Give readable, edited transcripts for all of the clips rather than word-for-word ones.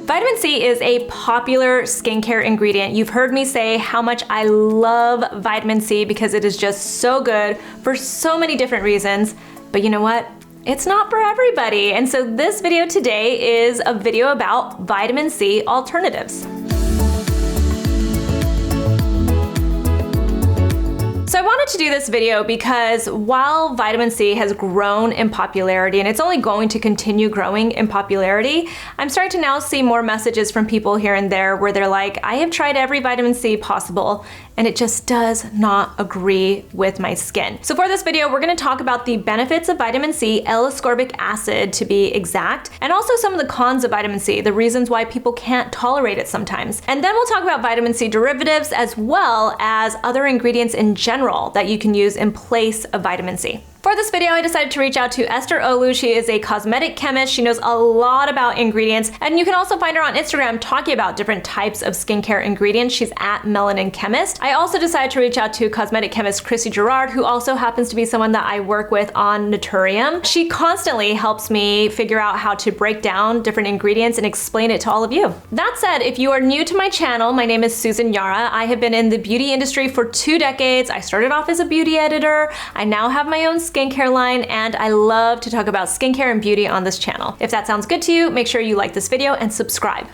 Vitamin C is a popular skincare ingredient. You've heard me say how much I love vitamin C because it is just so good for so many different reasons. But you know what? It's not for everybody. And so this video today is a video about vitamin C alternatives. So I wanted to do this video because while vitamin C has grown in popularity, and it's only going to continue growing in popularity, I'm starting to now see more messages from people here and there where they're like, I have tried every vitamin C possible and it just does not agree with my skin. So for this video, we're gonna talk about the benefits of vitamin C, L-ascorbic acid to be exact, and also some of the cons of vitamin C, the reasons why people can't tolerate it sometimes. And then we'll talk about vitamin C derivatives as well as other ingredients in general that you can use in place of vitamin C. For this video, I decided to reach out to Esther Olu. She is a cosmetic chemist. She knows a lot about ingredients, and you can also find her on Instagram talking about different types of skincare ingredients. She's at Melanin Chemist. I also decided to reach out to cosmetic chemist Krissie Gerard, who also happens to be someone that I work with on NATURIUM. She constantly helps me figure out how to break down different ingredients and explain it to all of you. That said, if you are new to my channel, my name is Susan Yara. I have been in the beauty industry for 2 decades. I started off as a beauty editor. I now have my own skincare line, and I love to talk about skincare and beauty on this channel. If that sounds good to you, make sure you like this video and subscribe.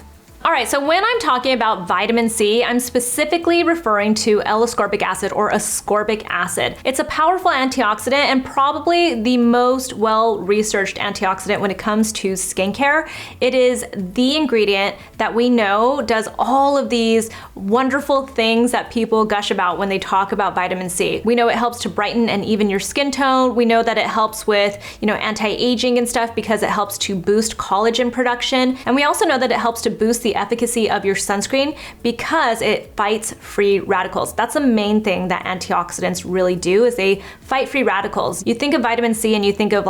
All right, so when I'm talking about vitamin C, I'm specifically referring to L-ascorbic acid or ascorbic acid. It's a powerful antioxidant and probably the most well-researched antioxidant when it comes to skincare. It is the ingredient that we know does all of these wonderful things that people gush about when they talk about vitamin C. We know it helps to brighten and even your skin tone. We know that it helps with, anti-aging and stuff because it helps to boost collagen production. And we also know that it helps to boost the efficacy of your sunscreen because it fights free radicals. That's the main thing that antioxidants really do, is they fight free radicals. You think of vitamin C and you think of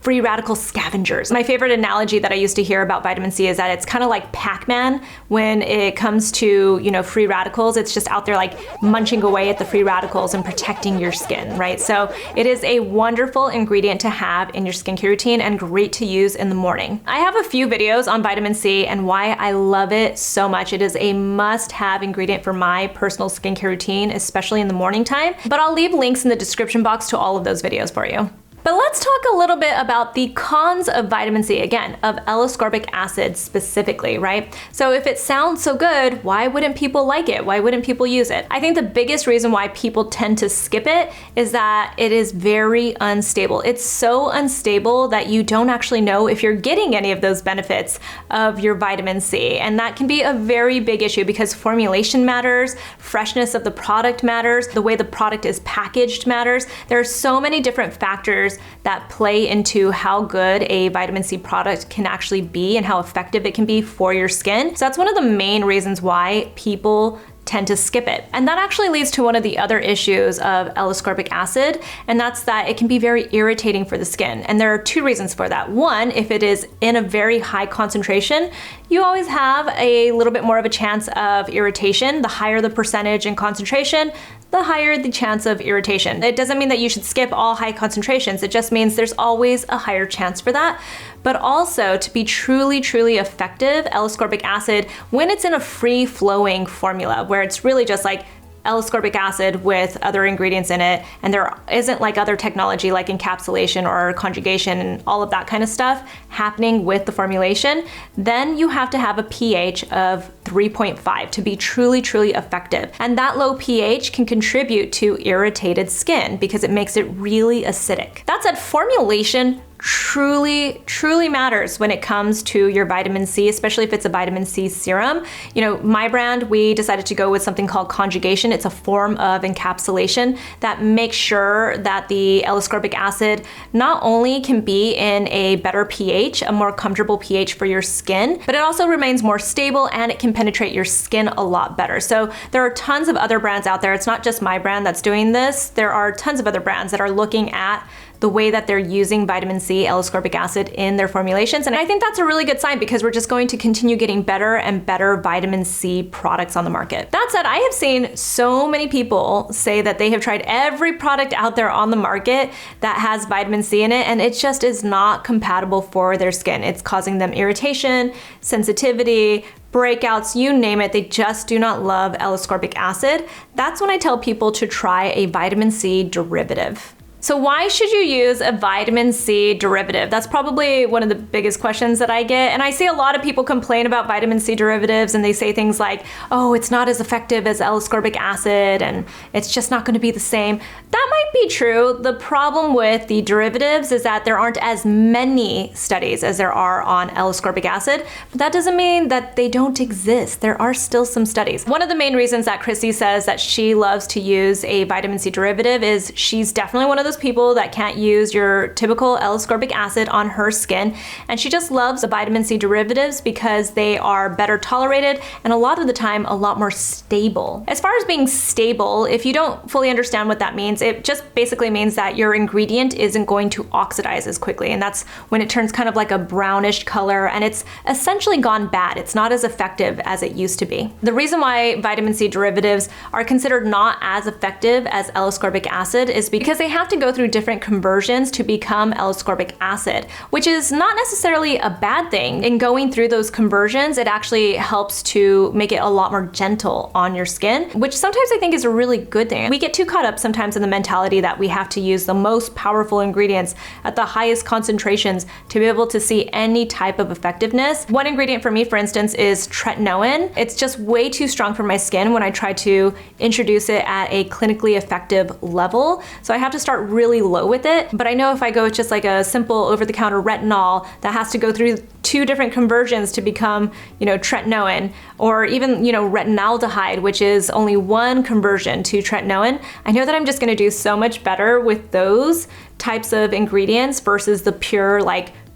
free radical scavengers. My favorite analogy that I used to hear about vitamin C is that it's kind of like Pac-Man when it comes to, free radicals. It's just out there like munching away at the free radicals and protecting your skin, right? So it is a wonderful ingredient to have in your skincare routine and great to use in the morning. I have a few videos on vitamin C and why I love it so much. It is a must-have ingredient for my personal skincare routine, especially in the morning time, but I'll leave links in the description box to all of those videos for you. But let's talk a little bit about the cons of vitamin C, again, of L-ascorbic acid specifically, right? So if it sounds so good, why wouldn't people like it? Why wouldn't people use it? I think the biggest reason why people tend to skip it is that it is very unstable. It's so unstable that you don't actually know if you're getting any of those benefits of your vitamin C. And that can be a very big issue because formulation matters, freshness of the product matters, the way the product is packaged matters. There are so many different factors that play into how good a vitamin C product can actually be and how effective it can be for your skin. So that's one of the main reasons why people tend to skip it. And that actually leads to one of the other issues of L-ascorbic acid, and that's that it can be very irritating for the skin. And there are 2 reasons for that. One, if it is in a very high concentration, you always have a little bit more of a chance of irritation. The higher the percentage and concentration, the higher the chance of irritation. It doesn't mean that you should skip all high concentrations. It just means there's always a higher chance for that. But also, to be truly, truly effective, L-ascorbic acid, when it's in a free-flowing formula, where it's really just like L-ascorbic acid with other ingredients in it, and there isn't like other technology like encapsulation or conjugation and all of that kind of stuff happening with the formulation, then you have to have a pH of 3.5 to be truly, truly effective. And that low pH can contribute to irritated skin because it makes it really acidic. That said, formulation truly matters when it comes to your vitamin C, especially if it's a vitamin C serum. My brand, we decided to go with something called conjugation. It's a form of encapsulation that makes sure that the L-ascorbic acid not only can be in a better pH, a more comfortable pH for your skin, but it also remains more stable and it can penetrate your skin a lot better. So there are tons of other brands out there. It's not just my brand that's doing this. There are tons of other brands that are looking at the way that they're using vitamin C, L-ascorbic acid in their formulations. And I think that's a really good sign because we're just going to continue getting better and better vitamin C products on the market. That said, I have seen so many people say that they have tried every product out there on the market that has vitamin C in it, and it just is not compatible for their skin. It's causing them irritation, sensitivity, breakouts, you name it. They just do not love L-ascorbic acid. That's when I tell people to try a vitamin C derivative. So why should you use a vitamin C derivative? That's probably one of the biggest questions that I get. And I see a lot of people complain about vitamin C derivatives and they say things like, oh, it's not as effective as L-ascorbic acid and it's just not going to be the same. That might be true. The problem with the derivatives is that there aren't as many studies as there are on L-ascorbic acid, but that doesn't mean that they don't exist. There are still some studies. One of the main reasons that Krissie says that she loves to use a vitamin C derivative is she's definitely one of those people that can't use your typical L-ascorbic acid on her skin, and she just loves the vitamin C derivatives because they are better tolerated and a lot of the time a lot more stable. As far as being stable, if you don't fully understand what that means, it just basically means that your ingredient isn't going to oxidize as quickly, and that's when it turns kind of like a brownish color and it's essentially gone bad. It's not as effective as it used to be. The reason why vitamin C derivatives are considered not as effective as L-ascorbic acid is because they have to go through different conversions to become L-ascorbic acid, which is not necessarily a bad thing. In going through those conversions, it actually helps to make it a lot more gentle on your skin, which sometimes I think is a really good thing. We get too caught up sometimes in the mentality that we have to use the most powerful ingredients at the highest concentrations to be able to see any type of effectiveness. One ingredient for me, for instance, is tretinoin. It's just way too strong for my skin when I try to introduce it at a clinically effective level. So I have to start really low with it. But I know if I go with just like a simple over-the-counter retinol that has to go through 2 different conversions to become, tretinoin, or even, retinaldehyde, which is only 1 conversion to tretinoin, I know that I'm just gonna do so much better with those types of ingredients versus the pure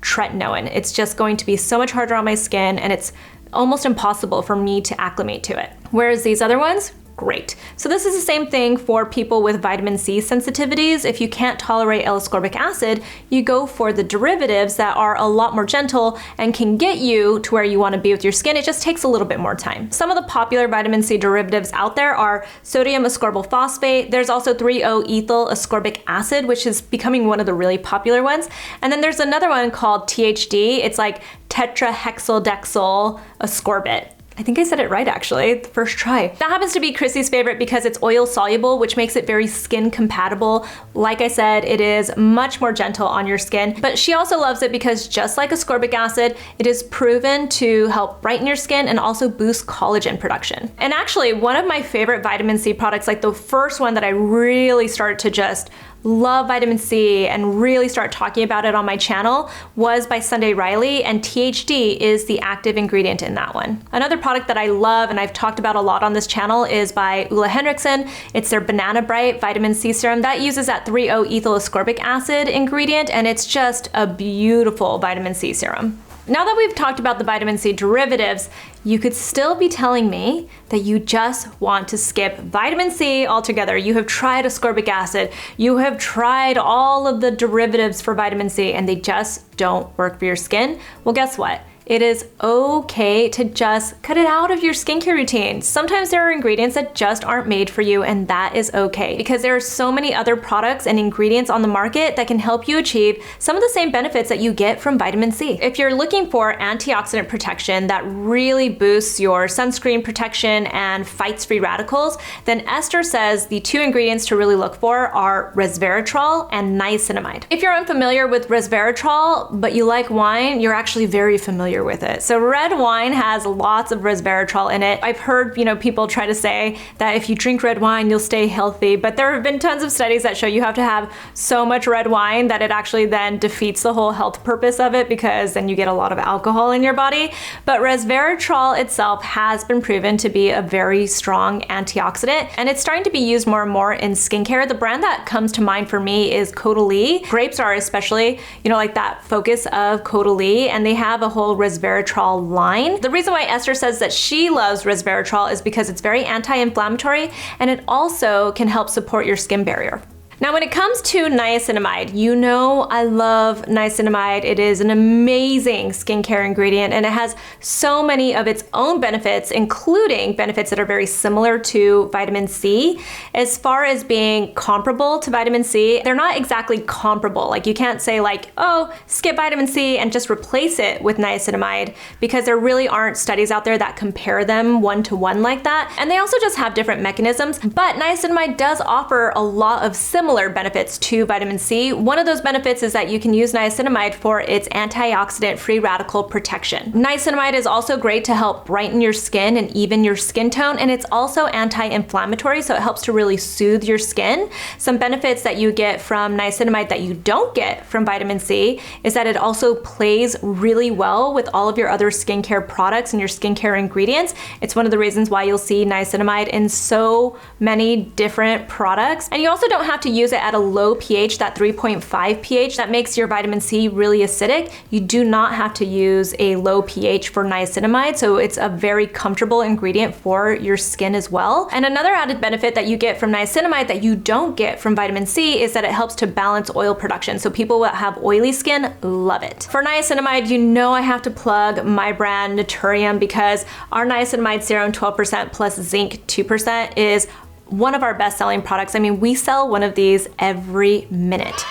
tretinoin. It's just going to be so much harder on my skin and it's almost impossible for me to acclimate to it. Whereas these other ones, great. So this is the same thing for people with vitamin C sensitivities. If you can't tolerate L-ascorbic acid, you go for the derivatives that are a lot more gentle and can get you to where you want to be with your skin. It just takes a little bit more time. Some of the popular vitamin C derivatives out there are sodium ascorbyl phosphate. There's also 3-O-ethyl ascorbic acid, which is becoming one of the really popular ones. And then there's another one called THD. It's like tetrahexyldecyl ascorbate. I think I said it right actually, the first try. That happens to be Krissie's favorite because it's oil soluble, which makes it very skin compatible. Like I said, it is much more gentle on your skin, but she also loves it because just like ascorbic acid, it is proven to help brighten your skin and also boost collagen production. And actually, one of my favorite vitamin C products, like the first one that I really started to just love vitamin C and really start talking about it on my channel, was by Sunday Riley, and THD is the active ingredient in that one. Another product that I love and I've talked about a lot on this channel is by OLEHENRIKSEN. It's their Banana Bright Vitamin C Serum that uses that 3-O-ethyl ascorbic acid ingredient, and it's just a beautiful vitamin C serum. Now that we've talked about the vitamin C derivatives, you could still be telling me that you just want to skip vitamin C altogether. You have tried ascorbic acid, you have tried all of the derivatives for vitamin C, and they just don't work for your skin. Well, guess what? It is okay to just cut it out of your skincare routine. Sometimes there are ingredients that just aren't made for you, and that is okay because there are so many other products and ingredients on the market that can help you achieve some of the same benefits that you get from vitamin C. If you're looking for antioxidant protection that really boosts your sunscreen protection and fights free radicals, then Esther says the 2 ingredients to really look for are resveratrol and niacinamide. If you're unfamiliar with resveratrol, but you like wine, you're actually very familiar with it. So red wine has lots of resveratrol in it. I've heard, people try to say that if you drink red wine, you'll stay healthy, but there have been tons of studies that show you have to have so much red wine that it actually then defeats the whole health purpose of it because then you get a lot of alcohol in your body. But resveratrol itself has been proven to be a very strong antioxidant, and it's starting to be used more and more in skincare. The brand that comes to mind for me is Caudalie. Grapes are especially, like that focus of Caudalie, and they have a whole resveratrol line. The reason why Esther says that she loves resveratrol is because it's very anti-inflammatory and it also can help support your skin barrier. Now, when it comes to niacinamide, you know I love niacinamide. It is an amazing skincare ingredient, and it has so many of its own benefits, including benefits that are very similar to vitamin C. As far as being comparable to vitamin C, they're not exactly comparable. Like, you can't say like, oh, skip vitamin C and just replace it with niacinamide, because there really aren't studies out there that compare them one-to-one like that. And they also just have different mechanisms, but niacinamide does offer a lot of similar benefits to vitamin C. One of those benefits is that you can use niacinamide for its antioxidant free radical protection. Niacinamide is also great to help brighten your skin and even your skin tone, and it's also anti-inflammatory, so it helps to really soothe your skin. Some benefits that you get from niacinamide that you don't get from vitamin C is that it also plays really well with all of your other skincare products and your skincare ingredients. It's one of the reasons why you'll see niacinamide in so many different products. And you also don't have to use it at a low pH, that 3.5 pH that makes your vitamin C really acidic. You do not have to use a low pH for niacinamide, so it's a very comfortable ingredient for your skin as well. And another added benefit that you get from niacinamide that you don't get from vitamin C is that it helps to balance oil production. So people that have oily skin love it. For niacinamide, you know I have to plug my brand NATURIUM, because our niacinamide serum 12% plus zinc 2% is one of our best-selling products. I mean, we sell one of these every minute.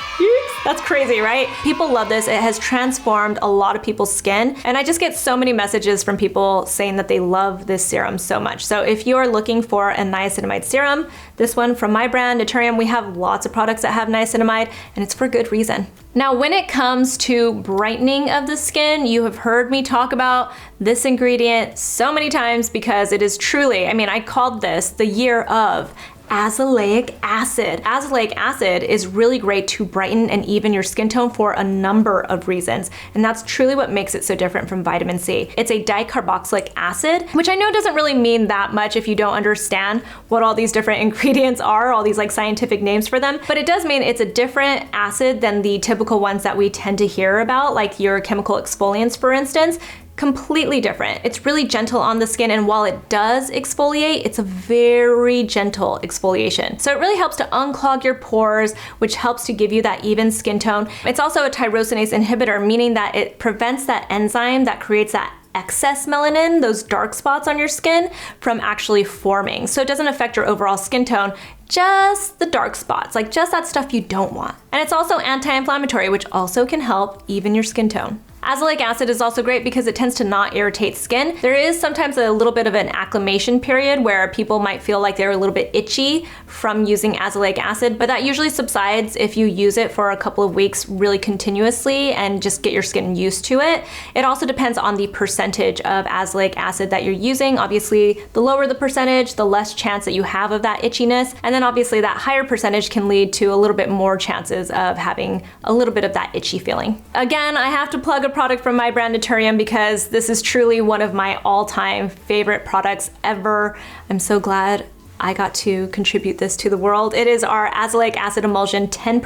That's crazy, right? People love this. It has transformed a lot of people's skin, and I just get so many messages from people saying that they love this serum so much. So if you're looking for a niacinamide serum, this one from my brand, NATURIUM, we have lots of products that have niacinamide, and it's for good reason. Now, when it comes to brightening of the skin, you have heard me talk about this ingredient so many times, because it is truly, I mean, I called this the year of azelaic acid. Azelaic acid is really great to brighten and even your skin tone for a number of reasons, and that's truly what makes it so different from vitamin C. It's a dicarboxylic acid, which I know doesn't really mean that much if you don't understand what all these different ingredients are, all these like scientific names for them, but it does mean it's a different acid than the typical ones that we tend to hear about, like your chemical exfoliants, for instance. Completely different. It's really gentle on the skin, and while it does exfoliate, it's a very gentle exfoliation. So it really helps to unclog your pores, which helps to give you that even skin tone. It's also a tyrosinase inhibitor, meaning that it prevents that enzyme that creates that excess melanin, those dark spots on your skin, from actually forming. So it doesn't affect your overall skin tone, just the dark spots, like just that stuff you don't want. And it's also anti-inflammatory, which also can help even your skin tone. Azelaic acid is also great because it tends to not irritate skin. There is sometimes a little bit of an acclimation period where people might feel like they're a little bit itchy from using azelaic acid, but that usually subsides if you use it for a couple of weeks really continuously and just get your skin used to it. It also depends on the percentage of azelaic acid that you're using. Obviously, the lower the percentage, the less chance that you have of that itchiness. And then obviously that higher percentage can lead to a little bit more chances of having a little bit of that itchy feeling. Again, I have to plug a product from my brand NATURIUM because this is truly one of my all-time favorite products ever. I'm so glad I got to contribute this to the world. It is our Azelaic Acid Emulsion 10%.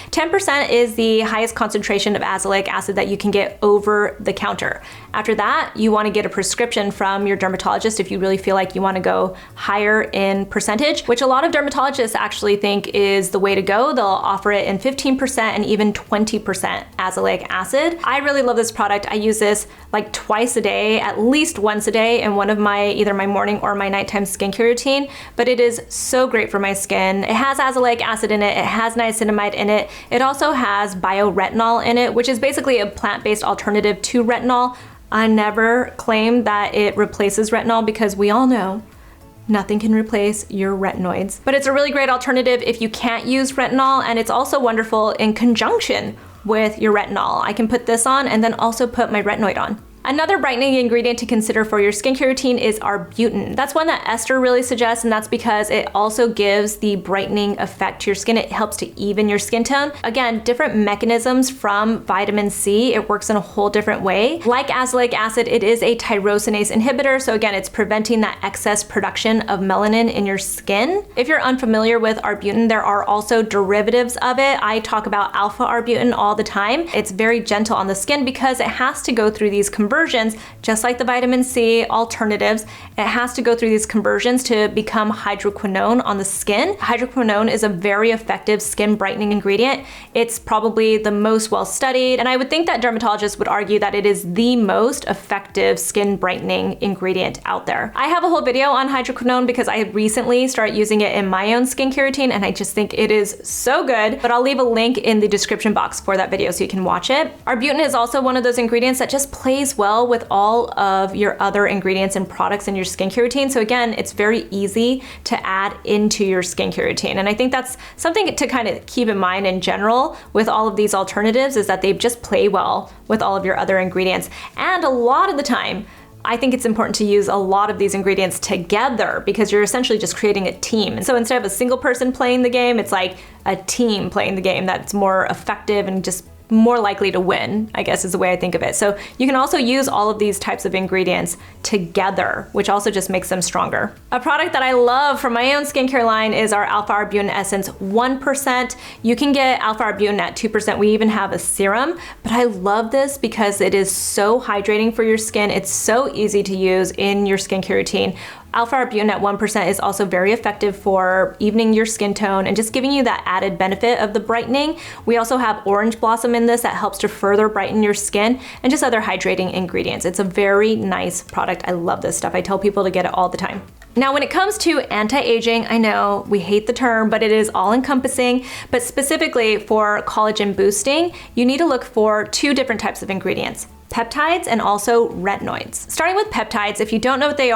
10% is the highest concentration of azelaic acid that you can get over the counter. After that, you want to get a prescription from your dermatologist if you really feel like you want to go higher in percentage, which a lot of dermatologists actually think is the way to go. They'll offer it in 15% and even 20% azelaic acid. I really love this product. I use this like twice a day, at least once a day in one of my, either my morning or my nighttime skincare routine. But it is so great for my skin. It has azelaic acid in it, it has niacinamide in it, it also has bioretinol in it, which is basically a plant-based alternative to retinol. I never claim that it replaces retinol because we all know nothing can replace your retinoids. But it's a really great alternative if you can't use retinol, and it's also wonderful in conjunction with your retinol. I can put this on and then also put my retinoid on. Another brightening ingredient to consider for your skincare routine is Arbutin. That's one that Esther really suggests, and that's because it also gives the brightening effect to your skin. It helps to even your skin tone. Again, different mechanisms from vitamin C. It works in a whole different way. Like azelaic acid, it is a tyrosinase inhibitor. So again, it's preventing that excess production of melanin in your skin. If you're unfamiliar with Arbutin, there are also derivatives of it. I talk about alpha Arbutin all the time. It's very gentle on the skin because it has to go through these conversions conversions, just like the vitamin C alternatives. It has to go through these conversions to become hydroquinone on the skin. Hydroquinone is a very effective skin brightening ingredient. It's probably the most well studied, and I would think that dermatologists would argue that it is the most effective skin brightening ingredient out there. I have a whole video on hydroquinone because I recently started using it in my own skincare routine, and I just think it is so good, but I'll leave a link in the description box for that video so you can watch it. Arbutin is also one of those ingredients that just plays well with all of your other ingredients and products in your skincare routine. So again, it's very easy to add into your skincare routine. And I think that's something to kind of keep in mind in general with all of these alternatives, is that they just play well with all of your other ingredients. And a lot of the time, I think it's important to use a lot of these ingredients together because you're essentially just creating a team. And so instead of a single person playing the game, it's like a team playing the game that's more effective and just more likely to win, I guess is the way I think of it. So you can also use all of these types of ingredients together, which also just makes them stronger. A product that I love from my own skincare line is our Alpha Arbutin Essence 1%. You can get Alpha Arbutin at 2%. We even have a serum, but I love this because it is so hydrating for your skin. It's so easy to use in your skincare routine. Alpha Arbutin at 1% is also very effective for evening your skin tone and just giving you that added benefit of the brightening. We also have orange blossom in this that helps to further brighten your skin, and just other hydrating ingredients. It's a very nice product. I love this stuff. I tell people to get it all the time. Now, when it comes to anti-aging, I know we hate the term, but it is all-encompassing. But specifically for collagen boosting, you need to look for two different types of ingredients: peptides and also retinoids. Starting with peptides, if you don't know what they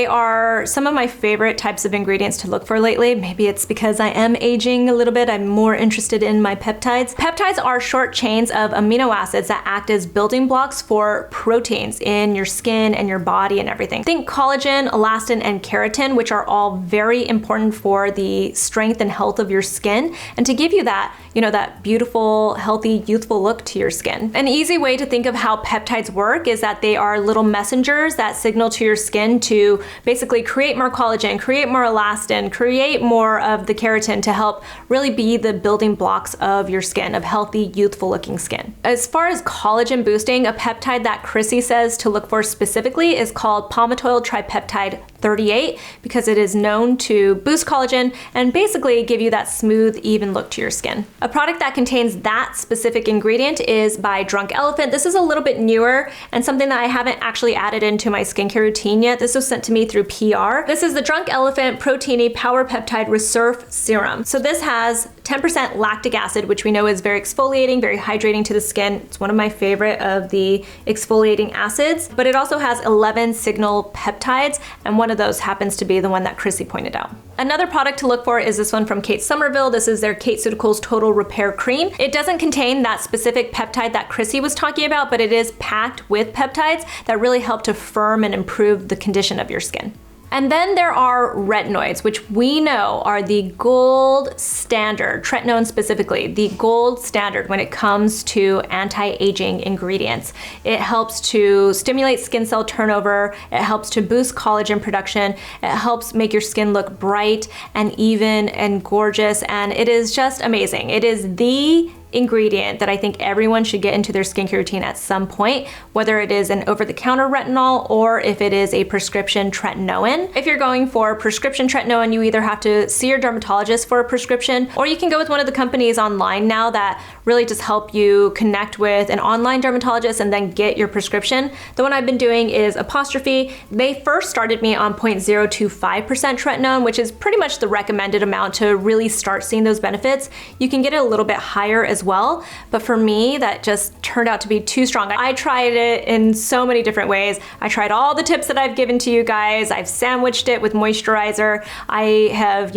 are some of my favorite types of ingredients to look for lately. Maybe it's because I am aging a little bit, I'm more interested in my peptides. Peptides are short chains of amino acids that act as building blocks for proteins in your skin and your body and everything. Think collagen, elastin, and keratin, which are all very important for the strength and health of your skin and to give you that, that beautiful, healthy, youthful look to your skin. An easy way to think of how peptides work is that they are little messengers that signal to your skin to basically create more collagen, create more elastin, create more of the keratin to help really be the building blocks of your skin, of healthy, youthful looking skin. As far as collagen boosting, a peptide that Krissie says to look for specifically is called palmitoyl tripeptide 38 because it is known to boost collagen and basically give you that smooth, even look to your skin. A product that contains that specific ingredient is by Drunk Elephant. This is a little bit newer and something that I haven't actually added into my skincare routine yet. This was sent to me through PR. This is the Drunk Elephant Protini Powerpeptide Resurf Serum. So this has 10% lactic acid, which we know is very exfoliating, very hydrating to the skin. It's one of my favorite of the exfoliating acids, but it also has 11 signal peptides, and one of those happens to be the one that Krissie pointed out. Another product to look for is this one from Somerville. This is their KateCeuticals Total Repair Cream. It doesn't contain that specific peptide that Krissie was talking about, but it is packed with peptides that really help to firm and improve the condition of your skin. And then there are retinoids, which we know are the gold standard, tretinoin specifically, the gold standard when it comes to anti-aging ingredients. It helps to stimulate skin cell turnover, it helps to boost collagen production, it helps make your skin look bright and even and gorgeous, and it is just amazing. It is the ingredient that I think everyone should get into their skincare routine at some point, whether it is an over-the-counter retinol or if it is a prescription tretinoin. If you're going for prescription tretinoin, you either have to see your dermatologist for a prescription, or you can go with one of the companies online now that really just help you connect with an online dermatologist and then get your prescription. The one I've been doing is Apostrophe. They first started me on 0.025% tretinoin, which is pretty much the recommended amount to really start seeing those benefits. You can get it a little bit higher as well, but for me that just turned out to be too strong. I tried it in so many different ways. I tried all the tips that I've given to you guys. I've sandwiched it with moisturizer. I have,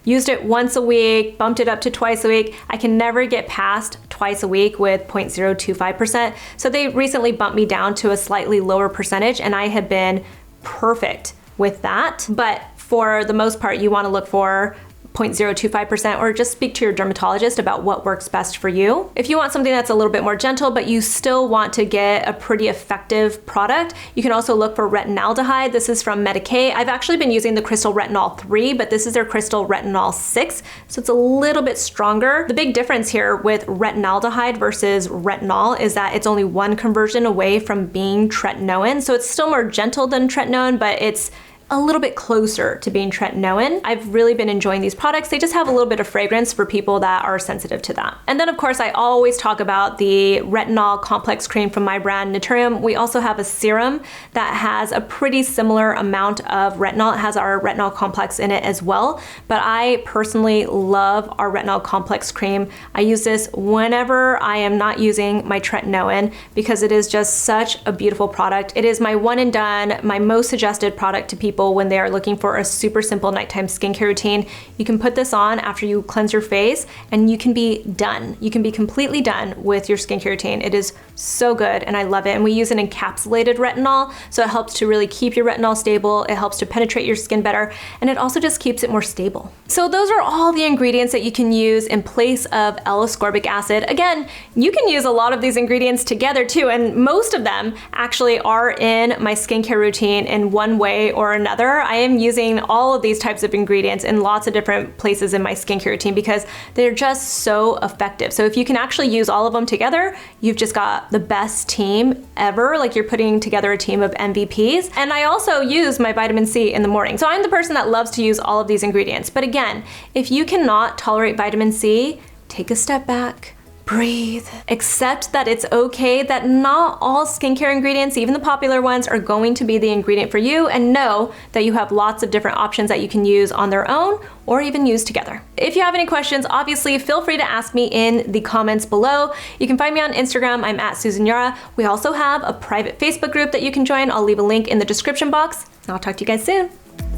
used it once a week, bumped it up to twice a week. I can never get past twice a week with 0.025%. So they recently bumped me down to a slightly lower percentage, and I have been perfect with that. But for the most part, you want to look for 0.025%, or just speak to your dermatologist about what works best for you. If you want something that's a little bit more gentle, but you still want to get a pretty effective product, you can also look for retinaldehyde. This is from Medicae. I've actually been using the Crystal Retinol 3, but this is their Crystal Retinol 6, so it's a little bit stronger. The big difference here with retinaldehyde versus retinol is that it's only one conversion away from being tretinoin, so it's still more gentle than tretinoin, but it's a little bit closer to being tretinoin. I've really been enjoying these products. They just have a little bit of fragrance for people that are sensitive to that. And then of course, I always talk about the retinol complex cream from my brand NATURIUM. We also have a serum that has a pretty similar amount of retinol. It has our retinol complex in it as well, but I personally love our retinol complex cream. I use this whenever I am not using my tretinoin because it is just such a beautiful product. It is my one and done, my most suggested product to people when they are looking for a super simple nighttime skincare routine. You can put this on after you cleanse your face and you can be done. You can be completely done with your skincare routine. It is so good and I love it. And we use an encapsulated retinol, so it helps to really keep your retinol stable. It helps to penetrate your skin better, and it also just keeps it more stable. So those are all the ingredients that you can use in place of L-ascorbic acid. Again, you can use a lot of these ingredients together too, and most of them actually are in my skincare routine in one way or another. I am using all of these types of ingredients in lots of different places in my skincare routine because they're just so effective. So if you can actually use all of them together, you've just got the best team ever. Like you're putting together a team of MVPs. And I also use my vitamin C in the morning. So I'm the person that loves to use all of these ingredients. But again, if you cannot tolerate vitamin C, take a step back. Breathe. Accept that it's okay that not all skincare ingredients, even the popular ones, are going to be the ingredient for you, and know that you have lots of different options that you can use on their own or even use together. If you have any questions, obviously feel free to ask me in the comments below. You can find me on Instagram. I'm at Susan Yara. We also have a private Facebook group that you can join. I'll leave a link in the description box. I'll talk to you guys soon.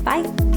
Bye.